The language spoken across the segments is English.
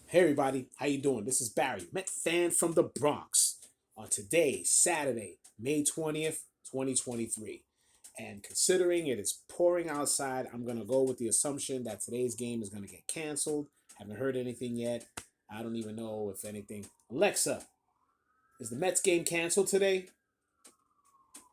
Hey everybody, how you doing? This is Barry, Met fan from the Bronx. On today, Saturday, May 20th, 2023. And considering it is pouring outside, I'm going to go with the assumption that today's game is going to get canceled. Haven't heard anything yet. I don't even know if anything. Alexa, is the Mets game canceled today?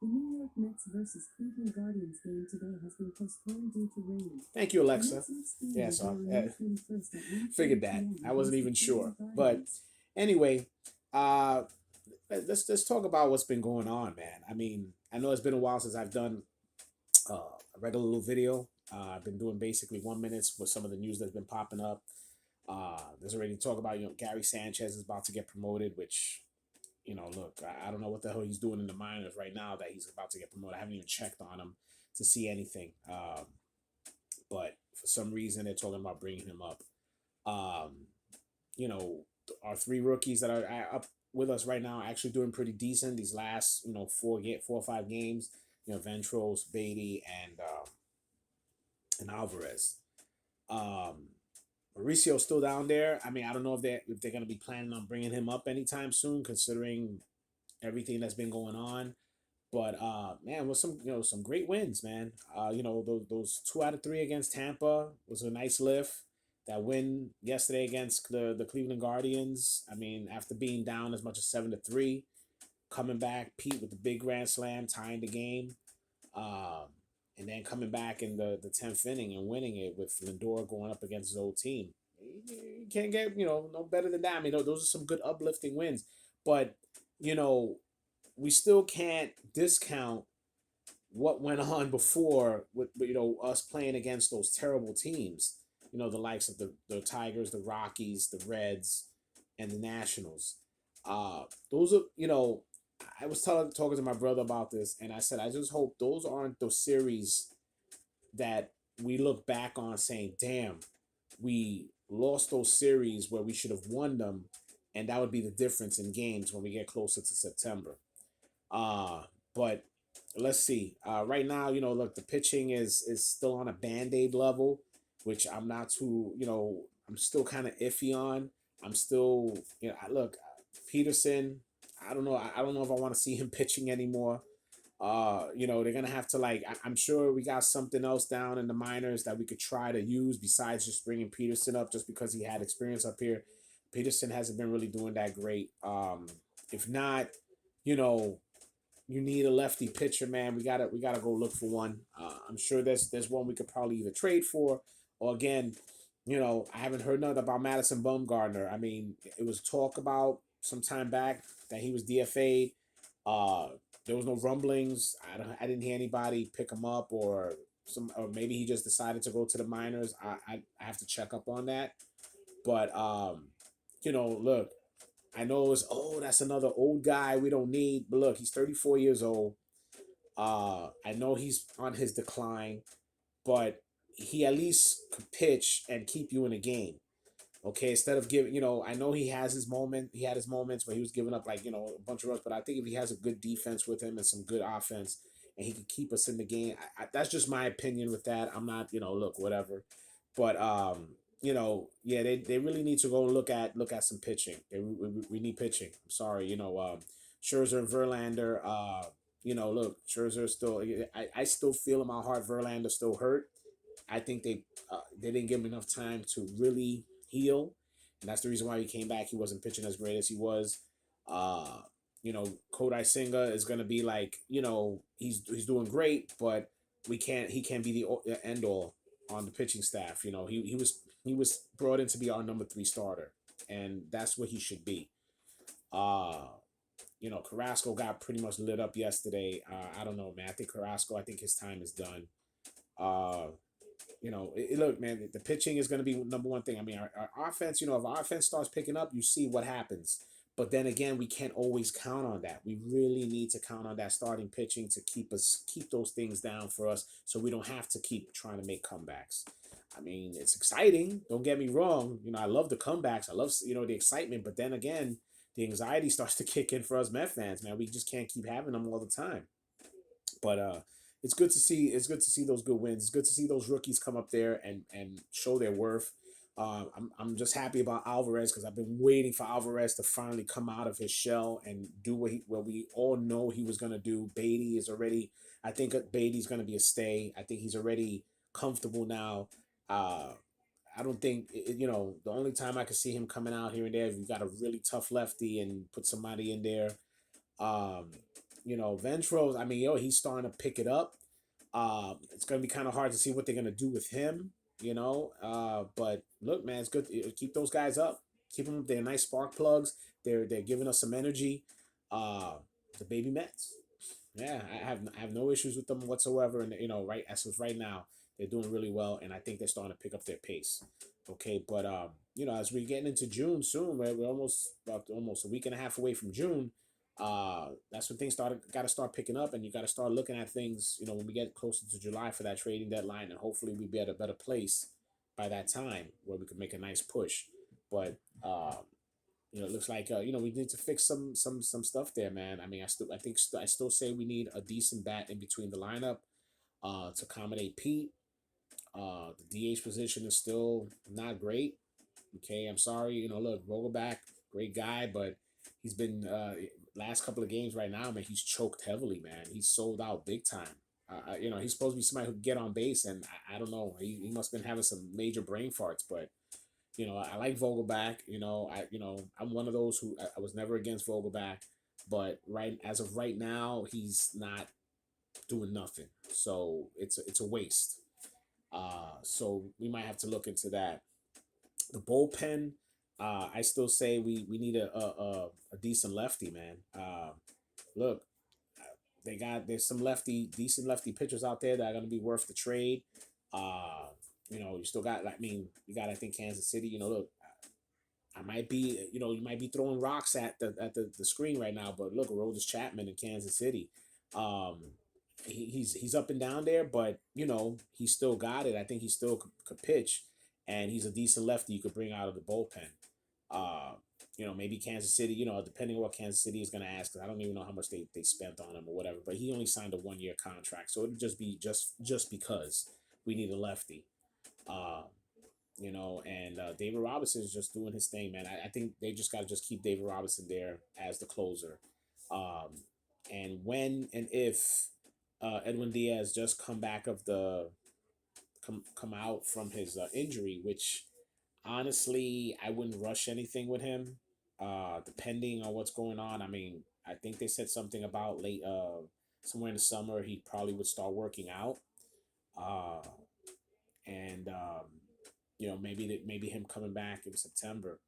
The New York Mets versus Cleveland Guardians game today has been postponed due to rain. Thank you, The Alexa. Mets next game Yeah, will be so on May 21st at figured 1:30 that. p.m. I wasn't against the even sure. Cleveland But Guardians. anyway, uh, let's talk about what's been going on, man. I mean, I know it's been a while since I've done a regular little video. I've been doing basically 1 minutes with some of the news that's been popping up. There's already talk about Gary Sanchez is about to get promoted, which look, I don't know what the hell he's doing in the minors right now that he's about to get promoted. I haven't even checked on him to see anything. But for some reason they're talking about bringing him up. Um, you know, our three rookies that are up with us right now are actually doing pretty decent these last four or five games. Ventrose, Beatty, and Alvarez. Um, Mauricio's still down there. I mean, I don't know if they're going to be planning on bringing him up anytime soon, considering everything that's been going on. But man, with some great wins, man. Those 2 out of 3 against Tampa was a nice lift. That win yesterday against the Cleveland Guardians. I mean, after being down as much as 7-3, coming back, Pete with the big grand slam, tying the game, um, and then coming back in the 10th inning and winning it with Lindor going up against his old team. You can't get no better than that. I mean, those are some good uplifting wins, but you know we still can't discount what went on before with us playing against those terrible teams. The likes of the Tigers, the Rockies, the Reds, and the Nationals. Those are I was talking to my brother about this, and I said I just hope those aren't those series that we look back on saying, "Damn, we lost those series where we should have won them," and that would be the difference in games when we get closer to September. But let's see. Right now, look, the pitching is still on a band-aid level, which I'm not too, I'm still kind of iffy on. I'm still, look, Peterson. I don't know. I don't know if I want to see him pitching anymore. They're gonna have to I'm sure we got something else down in the minors that we could try to use besides just bringing Peterson up, just because he had experience up here. Peterson hasn't been really doing that great. If not, you know, you need a lefty pitcher, man. We gotta go look for one. I'm sure there's one we could probably either trade for, or again, I haven't heard nothing about Madison Bumgarner. I mean, it was talk about some time back that he was DFA'd. Uh, there was no rumblings. I didn't hear anybody pick him up, or maybe he just decided to go to the minors. I have to check up on that. But look, I know it's that's another old guy we don't need, but look, he's 34 years old. I know he's on his decline, but he at least could pitch and keep you in a game. Okay, instead of giving, I know he has his moment. He had his moments where he was giving up a bunch of runs, but I think if he has a good defense with him and some good offense, and he can keep us in the game, that's just my opinion with that. I'm not, look, whatever, but yeah, they really need to go look at some pitching. We need pitching. I'm sorry, Scherzer and Verlander. Look, Scherzer still. I still feel in my heart Verlander still hurt. I think they didn't give him enough time to really heal, and that's the reason why he came back. He wasn't pitching as great as he was. Uh, Kodai Senga is gonna be he's doing great, but we can't he can't be the end all on the pitching staff. He was brought in to be our number 3 starter, and that's what he should be. Uh, Carrasco got pretty much lit up yesterday. I don't know, man. I think Carrasco. I think his time is done. Uh, look, man, the pitching is going to be number one thing. I mean, our offense, if our offense starts picking up, you see what happens. But then again, we can't always count on that. We really need to count on that starting pitching to keep those things down for us, so we don't have to keep trying to make comebacks. I mean, it's exciting. Don't get me wrong. I love the comebacks. I love the excitement. But then again, the anxiety starts to kick in for us Met fans. Man, we just can't keep having them all the time. But it's good to see those good wins. It's good to see those rookies come up there and show their worth. I'm just happy about Alvarez because I've been waiting for Alvarez to finally come out of his shell and do what we all know he was gonna do. Beatty is already. I think Beatty's gonna be a stay. I think he's already comfortable now. Uh, I don't think the only time I could see him coming out here and there if you got a really tough lefty and put somebody in there. Um, Ventrose. I mean, he's starting to pick it up. It's gonna be kind of hard to see what they're gonna do with him. But look, man, it's good. Keep those guys up. Keep them. They're nice spark plugs. They're giving us some energy. Uh, the baby Mets. Yeah, I have no issues with them whatsoever. And right as of right now, they're doing really well, and I think they're starting to pick up their pace. Okay, but as we're getting into June soon, right? We're almost a week and a half away from June. That's when things got to start picking up, and you got to start looking at things. When we get closer to July for that trading deadline, and hopefully we be at a better place by that time where we could make a nice push. But it looks like we need to fix some stuff there, man. I mean, I still say we need a decent bat in between the lineup, to accommodate Pete. The DH position is still not great. Okay, I'm sorry. Look, Vogelback, great guy, but he's been last couple of games right now, man. He's choked heavily, man. He's sold out big time. He's supposed to be somebody who can get on base, and I don't know. He must have been having some major brain farts, but I like Vogelback. I'm one of those who I was never against Vogelback, but as of right now, he's not doing nothing. So it's a waste. So we might have to look into that. The bullpen, I still say we need a decent lefty, man. Look, there's some decent lefty pitchers out there that are gonna be worth the trade. Uh, you still got, you got, I think, Kansas City. Look, I might be, you might be throwing rocks at the screen right now, but look, Aroldis Chapman in Kansas City. Um, he's up and down there, but he still got it. I think he still could pitch, and he's a decent lefty you could bring out of the bullpen. Uh, maybe Kansas City, depending on what Kansas City is going to ask, because I don't even know how much they spent on him or whatever, but he only signed a 1 year contract. So it'll just be just because we need a lefty. Uh, and David Robinson is just doing his thing, man. I think they just got to just keep David Robinson there as the closer. Um, and when and if Edwin Diaz just come out from his injury, which honestly I wouldn't rush anything with him, depending on what's going on. I mean, I think they said something about late somewhere in the summer he probably would start working out, uh, and maybe him coming back in September,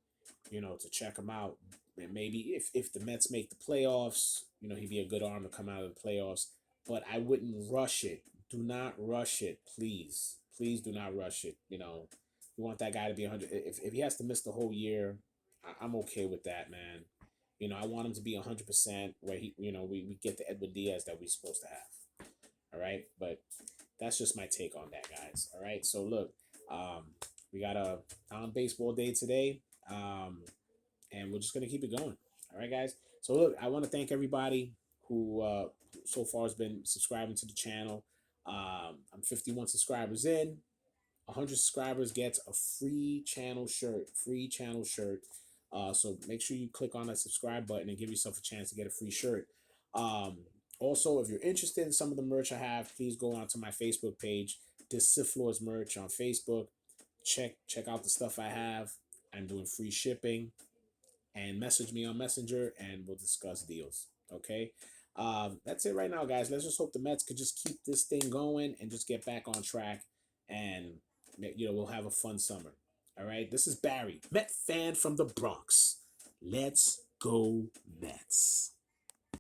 to check him out. And maybe if the Mets make the playoffs, he'd be a good arm to come out of the playoffs. But I wouldn't rush it. Do not rush it, please. Please do not rush it. You want that guy to be 100. If he has to miss the whole year, I'm okay with that, man. I want him to be 100% where we get the Edwin Diaz that we're supposed to have. All right, but that's just my take on that, guys. All right, so look, we got a on baseball day today, and we're just gonna keep it going. All right, guys. So look, I want to thank everybody who so far has been subscribing to the channel. I'm 51 subscribers in. 100 subscribers gets a free channel shirt. Free channel shirt. So make sure you click on that subscribe button and give yourself a chance to get a free shirt. Um, Also, if you're interested in some of the merch I have, please go onto my Facebook page, This Sith Lords merch on Facebook. Check out the stuff I have. I'm doing free shipping, and message me on Messenger, and we'll discuss deals. Okay. That's it right now, guys. Let's just hope the Mets could just keep this thing going and just get back on track, and we'll have a fun summer. All right. This is Barry, Met fan from the Bronx. Let's go Mets.